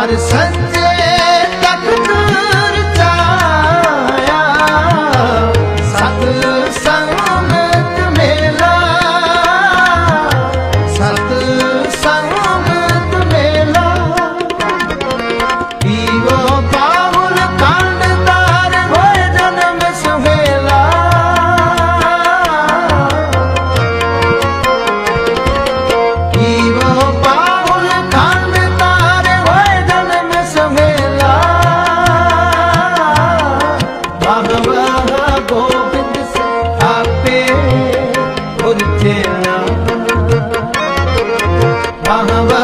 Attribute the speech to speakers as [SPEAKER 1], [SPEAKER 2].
[SPEAKER 1] ਹਰ ਸੱਚੇ ਤਖਤ ਰਚਾਇਆ, ਸਤ ਸੰਗਤ ਮੇਲਾ, ਸਤ ਸੰਗਤ ਮੇਲਾ। ਪੀਵੋ ਪਾਵਨ ਕੰਡ ਤਾਰ ਹੋਏ ਜਨਮ ਸੁਹੇਲਾ, ਪੀਵੋ ਪਾਵਨ ਕੰਡ ਤਾਰ ਹੋਏ ਜਨਮ ਸੁਹੇਲਾ। ਵਾਹ ਵਾਹ ਗੋਬਿੰਦ ਸੇ ਆਪੇ ਉਰਜੇ ਨਾ, ਵਾਹ ਵਾਹ